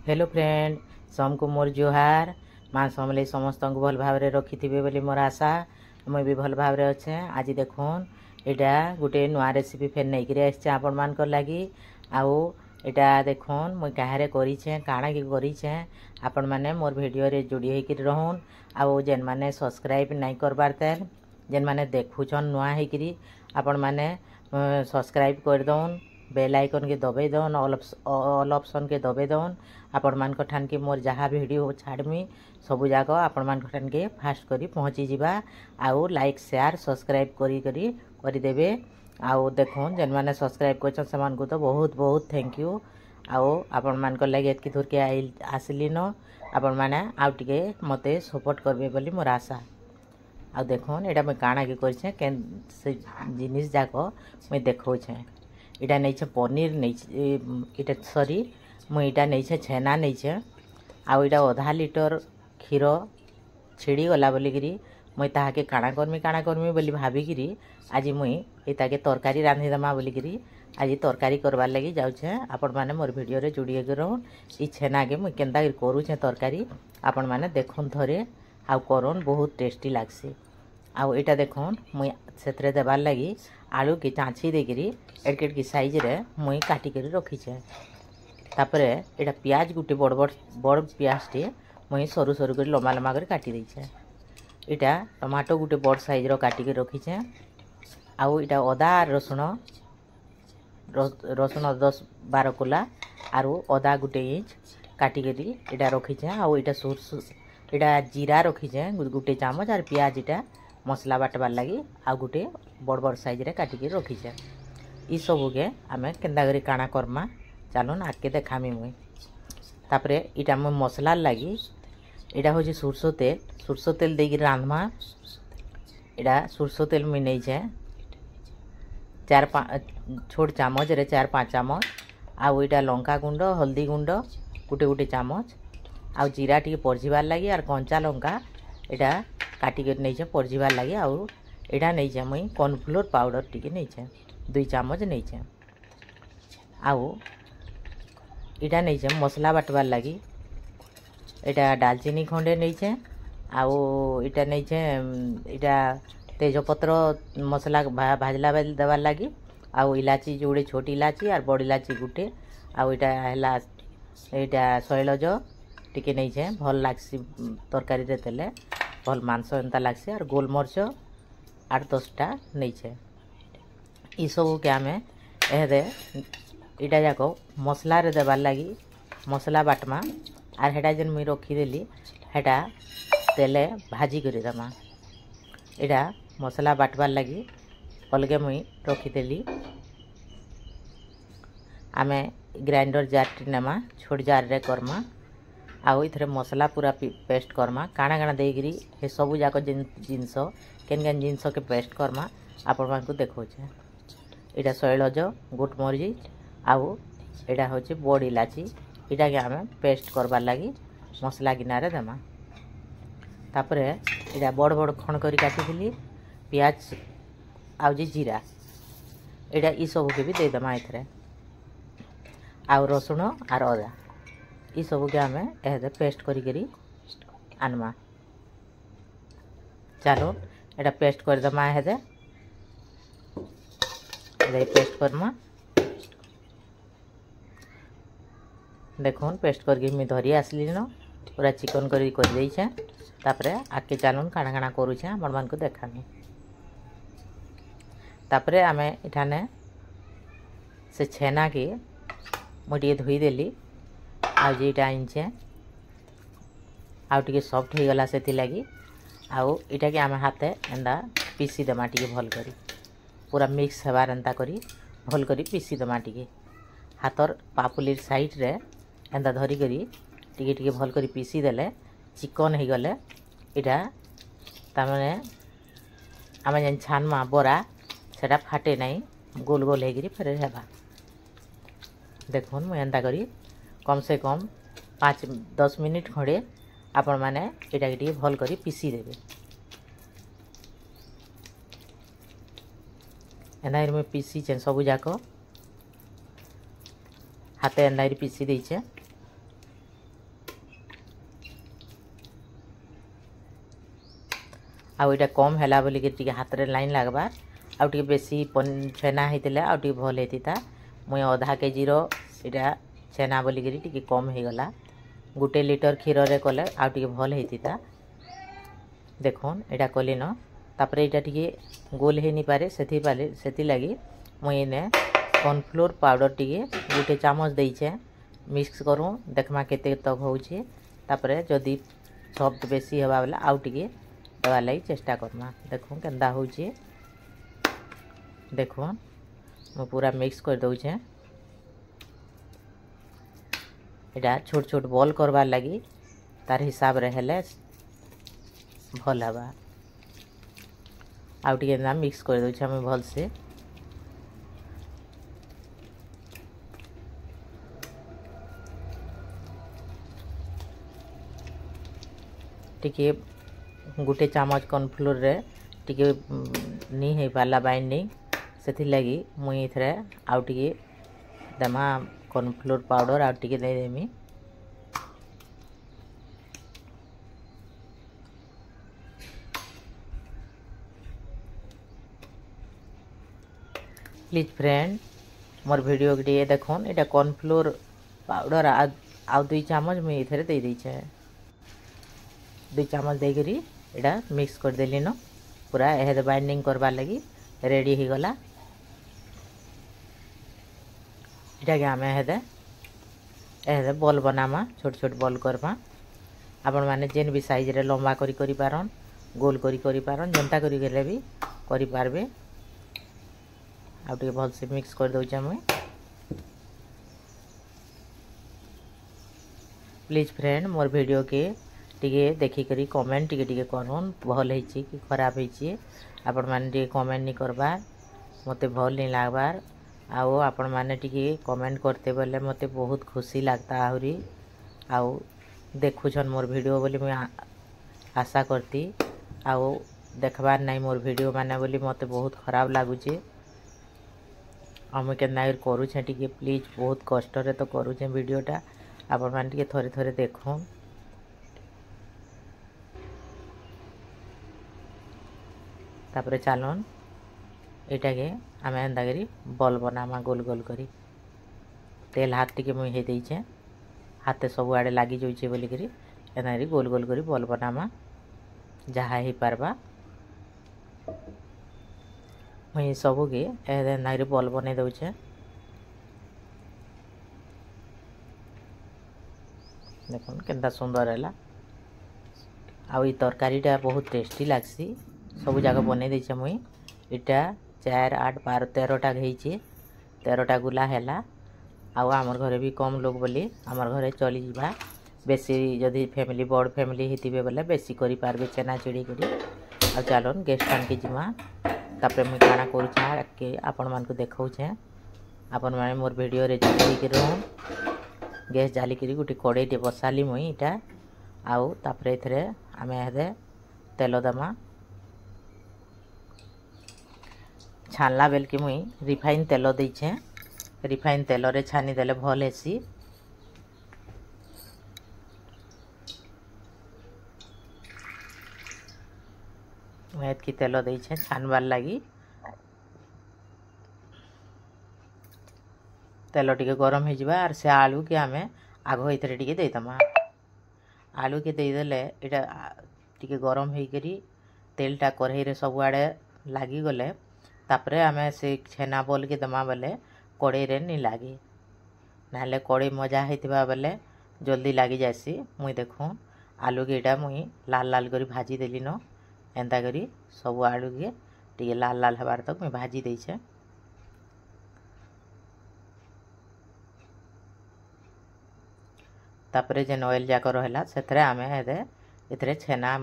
Hello friend समको मोर जोहार माँ समले समस्त को भल भाव रखी थे बोली मोर आशा मुई भी भल भाव अच्छे। आज देखुन यहाँ गोटे नुआ रेसिपी फेर नहीं कर आपण मान लगी आउ एटा देखुन मुई कहारे करीछे काଣା कि करीछे आपण माने मोर वीडियो रे जोड़ी होकर रहन आउ जेन माने सब्सक्राइब नहीं करबार तेल जेन माने देखुछन नुआ होकर आपण माने सब्सक्राइब कर दौन बेल आइकन के दबे दौन ऑल ऑप्शन के दबे दौन आपण मान ठान के मोर जहाँ वीडियो छाड़मी सबू जाक आपण मान ठान के फास्ट करी पहुँची जावा आउ लाइक शेयर सब्सक्राइब करदेवे आउ देखुन जेन माने सब्सक्राइब कर तो बहुत बहुत थैंक यू आउ आपण मान लगे एतकी दूर के आसली न आपण माने आउ टिके मते सपोर्ट करबे बोली मोर आशा। आ देखुन एटा मैं काଣା कि करछे के जिनिस जाक मैं देखौछे इटा नहीं छे पनीर नहीं इटा सॉरी मुई इटा नहीं छे छेना नहीं छे आउ इटा आधा लिटर क्षीर छिड़ी गला बोलिकी मुई ताहाके काଣା करमी बोली भाविकी आज मुई इताके तरकारी रांधि देमा बोलिकी आज तरकारी करवार लगी जाऊे। आपण माने मोर वीडियो रे जोड़ी रहन ई छेना के मुई केनता करूछे तरकारी आपण माने देखुन थरे आउ करन बहुत टेस्टी लागसी। आउ इटा देखुन मुई सेतरे देबार लगी आलू की चाँची देकरी एडकेट की साइज रे मुई काटी कर रखीछे। तापरे एटा प्याज गुटे बड़ बड़ बड़ प्याज टे मुई सरू सरू कर लम्बा लम्बा कर काटी देछे। इटा टमाटो गुटे बड़ साइज रो काटी कर रखीछे। आउ इटा अदा रसुण रसुण 10-12 कोला आरु अदा गुटे इंच काटी करी इटा रखीछे। आउ इटा इटा जीरा रखीछे गुटे चामच और प्याज इटा मसला बाटबार लगी आ गोटे बड़ बड़ साइज रे काटिकी रखीछे। ई सबू के आमे केन्दा करी काଣା करमा चलुन आगे देखामी मुई। तापरे इटा मुई मसला लगी इटा होची सुरसो तेल देकी रांधमा। इटा सुरसो तेल मुई नहीं छे 4-5 छोट चामच रे 4-5 चामच आउ इटा लंका गुंड हल्दी गुंड गोटे गोटे चामच आउ जीरा टी परजिबार लगी और कंचा लंका इटा काटी कर नहीं परजिबार लगे आउ एटा नहीं मुई कॉर्नफ्लोर पाउडर टी नहीं 2 चामच नहीं आउ इटा नहीं मसला बाटबार लगी इटा दालचीनी खंडे नहीं आउ इटा नहीं इटा तेजपत्र मसला भाजला देवार लगी आउ इलाची जोड़े छोटी इलाची और बड़ इलाची गुटे आउ इटा हैला इटा शैलज टिके नहीं भल लागसी तरकारी रे तेले भल मांस एंता लागसी और गोलमरिच 8-10टा नहीं ई सब के आमे एहदे इटा जाक मसला रे देवार लगी मसला बाटमा और हेटा जेन मुई रखीदेली हेटा तेले भाजी कर देमा। इटा मसला बाटबार लगी अलगे मुई रखीदेली आमे ग्राइंडर जार टी नेमा छोट जार रे करमा आउ इथरे मसला पूरा पेस्ट करमा काଣା काଣା देकरी हे सबू जाक जिनस केन केन जिनस के पेस्ट करमा आपण मान को देखौछे। इटा शैलज गोटमरिच आउ इटा होची बड़ इलाची इटा के आमे पेस्ट करबार लगी मसला गिनारे देमा। तापरे इटा बड़ बड़ खण करी काटिथिली प्याज आउ जी जीरा इटा ई सबू के भी दे देमा इथरे आउ रसुण और अदा ई सबू के आमे एहदे पेस्ट करी आनमा। चलो एटा पेस्ट कर दमा एहदे पेस्ट करमा देखुन पेस्ट करके मुई धरी आसली न पूरा चिकन करी कर देइछे। तापरे आके चलुन काଣା काଣା करूछे आपण मान को देखामी। तापरे आमे इठाने से छेना के मुई धोई देली आउ जीटा आनचे आउ टिके सॉफ्ट हो गला से लगी आउ इटा के आमे हाथे एंदा पीसी देमा टिके भल करी पूरा मिक्स हेबार एंता करी भल करी पीसी देमा टिके हाथर पापुलिर साइड रे एंदा धरी करी टिके टिके भल करी पीसी देले चिकन हो गले इटा तामने आमे जेन छानमा बरा सेटा फाटे नहीं गोल गोल हेगिरी फेर हेबा। देखुन मु एंता करी कम से कम 5-10 मिनिट खड़े आपण माने एटा के भल करी पीसी देबे। एनाइर में पीसी छे सबू जाक हाथे एंदाइर पीसी देइछे आउटा कम है बोलिक हाथ में लाइन लगबार आउटे बेसी छेना होते आउटे भल होता मुई आधा केजी इटा छेना बोलिक कम हो गला 1 लिटर क्षीर रे कले आउटे भल होता देखुन एटा कली न तापर एटा टिके गोल है नहीं पारे से लगी मुई ने कॉर्नफ्लोर पाउडर टिके 1 चामच देइछे मिक्स करूँ देखमा केते तक होउछे तापर जदि सॉफ्ट बेसी हवा वाला आउ टिके देवा लगी चेष्टा करमा देखो केंदा होउछे देखो मु पूरा मिक्स कर दउछे एटा छोट छोट बॉल करबार लगी तार हिसाब रे हेले भल हवा आउ टिके ना मिक्स कर दउछे हम भल से टिके 1 चामच कॉर्नफ्लोर रे टिके नहीं है पाला बाइंडिंग से लगी मुई इथरे आउ टिके देमा कॉर्नफ्लोर पाउडर आउ टिके दे देमी प्लीज फ्रेंड मोर वीडियो के देखुन एटा कॉर्नफ्लोर पाउडर आउ 2 चामच मुई इथरे दे दैछे 2 चामच देकरी एटा मिक्स कर देली न पूरा एहे बाइंडिंग करबार लगी रेडी हो गला एटा के आमे एहे बॉल बनामा छोट छोट बॉल करमा आपण माने जेन भी साइज रे लंबा करी पारन गोल करी पारन जनता करी गेले भी करी पारबे आउटे भल से मिक्स कर दउछे मुई प्लीज फ्रेंड मोर वीडियो के टिके देखी करी कमेंट टिके करन भल होइछि कि खराब होइछि आपण माने टिके कमेंट नहीं करबार मते भल नहीं लागबार आउ आपण माने टिके कमेंट करते बोले मते बहुत खुशी लगता आहुरी आउ देखुछन मोर वीडियो बोली मैं आशा करती आउ देखबार नहीं मोर वीडियो माने बोली मते बहुत खराब लागुछि हम केना करूछे टिके प्लीज बहुत कष्ट रे तो करूछे वीडियोटा आपण माने टिके थोरे थोरे देखो तापर चलन एटा के आमे एंदा करी बॉल बनामा गोल गोल करी तेल हाथ टिके मुई हे देइछे हाथे सब आड़े लागी जोइछे बोली करी एना करी गोल गोल करी बॉल बनामा जहा ही पारबा मुई सबू के ए नाइरे बॉल बने दउछे देखुन केंता सुंदर हैला आउ ई तरकारीटा बहुत टेस्टी लागसी सब जाक बने देछे मुई इटा 4 8 12 13टा घेइछे 13टा गुला हैला आउ हमर घरे भी कम लोग बोली हमर घरे चली जिबा बेसी जदी फैमिली बड़ फैमिली हितिबे बोले बेसी करी पारबे चना चिड़ी करी आ चलन गेस्ट आन के जिमा तापर मुई काना करूछा के आपण मान को देखाउछे आपण माने मोर वीडियो रे जोई के रहन गैस जाली करी गुटी कड़ाई टे बसाली मुई इटा आउ तापर एथरे आमे हेदे तेल दमा छानला बेल कि मुई रिफाइन तेल देइछे रिफाइन तेल रे छानी देले भल हेसी मैं की तेल देइछे छानबार लगी तेल टिके गरम हो जावा और से आलू के आमे आगो इतरे टिके देदमा आलू के देदेले इटा टिके गरम हो करी तेलटा कढ़ई रे सब आड़े लागी गले तापरे आमे से छेना बोल के दमा बेले कड़ई रे नहीं लागी नाले कड़ई मजा होइतिबा बेले जल्दी लागी जासी मुई देखो आलू के इटा मुई लाल लाल करी भाजी देली न एंता करी सब आलू के टिके लाल लाल हबार तक मुई भाजी देइछे तापरे जेन ऑयल जाक रहला सेथरे आमे हेदे इतरे छेना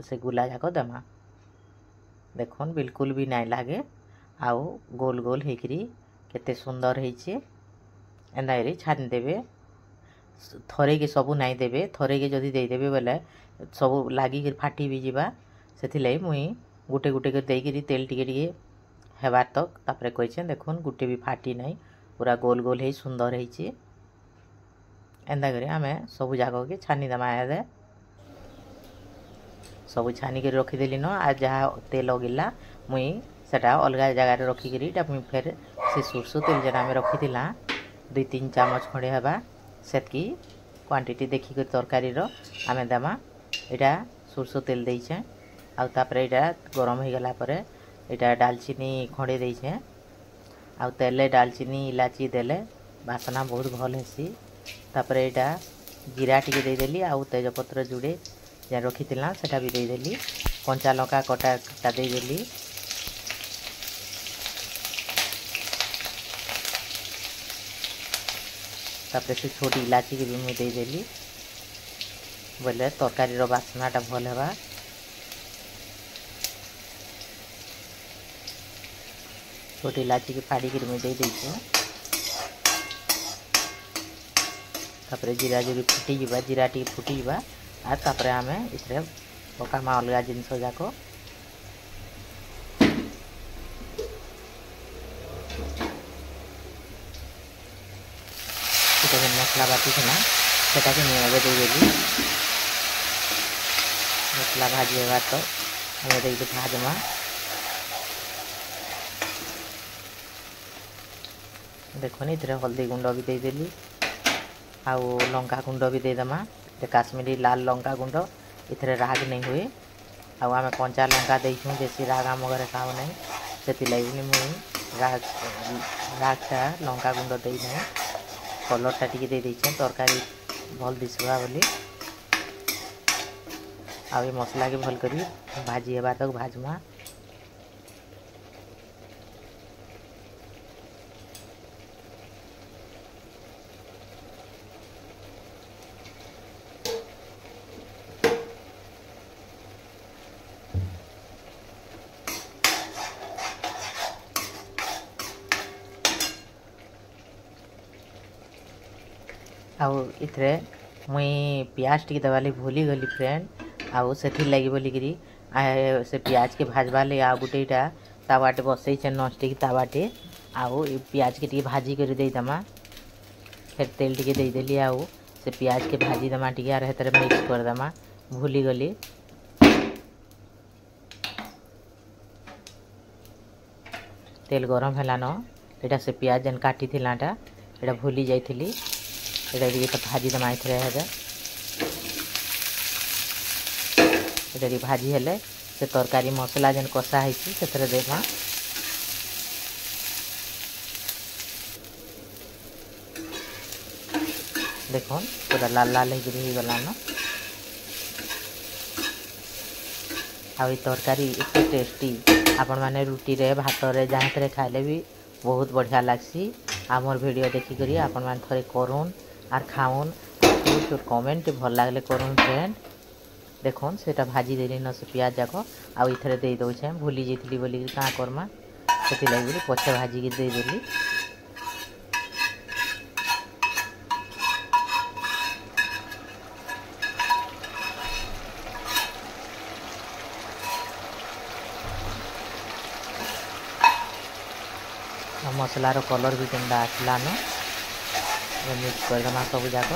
से गुला जाक दमा देखुन बिल्कुल भी नहीं लागे आउ गोल गोल हेकरी केते सुंदर हेइछे एंदाइरे छान देबे थरे के सबु नहीं देबे थरे के जदी दे देबे बोले सब लागी के फाटी भी जिबा सेथिलै मुई गुटे गुटे के देई के तेल टिके टिके हेबार तक तापरे कइछे देखुन गुटे भी फाटी नहीं पूरा गोल गोल हे सुंदर हेइछे एंदा करे आमे सब जाग के छानी दमा हेदे सब छानिक रखीदेली न आ जहाँ तेल गिला मुई सेटा अलग जगार रखिकी मुई फेर से सोरसो तेल जेना आम रखीला 2-3 चामच खंडे हवा सेतकी क्वांटिटी देखिक तरकारी आम देमा यहाँ सोरसो तेल देचे आउे यहाँ गरम हो गला यहाँ डालचीनी खंडे देचे आ तेल डालचीनी इलाची देले बासना बहुत भल हेसी तापर यहाँ जीरा टिके देदेली आउ तेजपत्र जुड़े जे रखी सेटा भी देदेली कंचा लंका कटा देदेली तापर से छोटी इलाची के भी मुझे देदेली बोले तरकारी बासनाटा भल है छोटी इलाची के फाड़ी कर मुझे देदेछे तापर जीरा जोड़ी फुटी जीवा जीरा टी फुटी जीवा आर तापर आमे इसे पकामा अलग जिनस जाक मसला बाटी था सेटा के मुझे देदेली मसला भाजी होगा तो हमें देखिए भाजमा देखो इधर हल्दी गुंड भी देदेली आउ लंका गुंड भी देदेमा काश्मीरी लाल लंका गुंड इधर राग नहीं हुए आउ आम कंचा लंका देछूँ बेसी राग आम घर खाऊ ना से लगे मुझे रागटा लंका गुंड देना कलरटा टी दे तरकारी भल दिशा बोली आ मसला के भल कर भाजी हेबार तक भाजमा आउ इथरे मुई प्याज टी दबाली भूली गली फ्रेंड आउ से लगी बोलिकी से प्याज के भाजवा ले आ गोटेटा तावाटे बसई नॉनस्टिक तावाटे आउ प्याज के टी भाजी कर देमा फिर तेल टी देदेली आउ से प्याज के भाजी दमा टी आर हेतरे मिक्स कर दमा भूली गली तेल गरम है न यहाँ से प्याज जेन काटी थिलाटा यहाँ भूली जाइली ये तो भाजी दमा इथरे भाजी हेले से तरकारी मसला जेन कषा है से देमा देखो पूरा लाल लाल हो गलान आ तरकारी इतने टेस्टी आपण माने रुटी रे भात रे जहाँ खाइले भी बहुत बढ़िया लगसी आमर वीडियो देखिक आपण मैंने थोड़े करूँ आर खाऊन तो कमेंट भल लगले करूँ फ्रेंड देखुन सेटा भाजी देली न से प्याज जाक आउ इथरे दे दौचे भूली जाइली बोली क्या करमा से लगे पछे भाजी के देदेली मसलार कलर भी केनता आसलान मिक्स करदमा सब जाक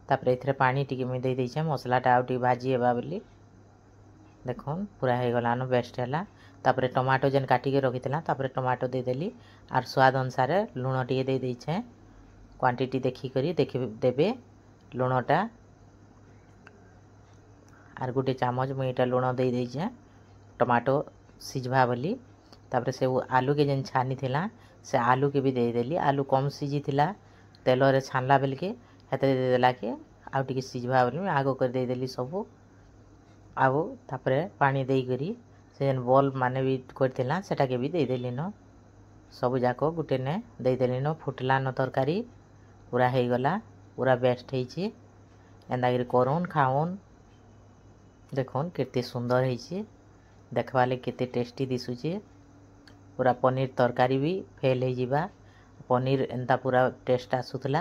तापर इथरे पानी टिके मुई दे देछे मसलाटा आउ टी भाजी हेबा बोली देखुन पूरा हो गलान बेस्ट है तापर टमाटो जेन काटी के रखी तापर टमाटो देदेली आर स्वाद अनुसार लुण टी दे देछे क्वांटिटी देखिक देबे लुणटा आर गोटे चामच मुई इटा लुण दे देछे टमाटो सिझवा बोली तापर से आलू के जेन छानी थिला से आलू के भी देदेली आलू कम सिझी थिला तेल रे छानला बेल के हेते देदेला के आउ टिके सिझवा बोली आगो कर देदेली सबू आउ तापर पानी देई करी से जेन बॉल माने भी करथिला सेटा के भी देदेली न सबू जाक गुटे ने देदेली न फुटला न तरकारी पूरा हो गला पूरा बेस्ट होईची एंदा गिरी करूँ खाऊन देखुन केते सुंदर है देखवा ले केते टेस्टी दिशुचे पूरा पनीर तरकारी भी फेल हो जिबा पनीर एंता पूरा टेस्ट आसुतला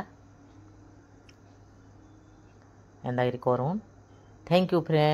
एंदा करूँ थैंक यू फ्रेंड।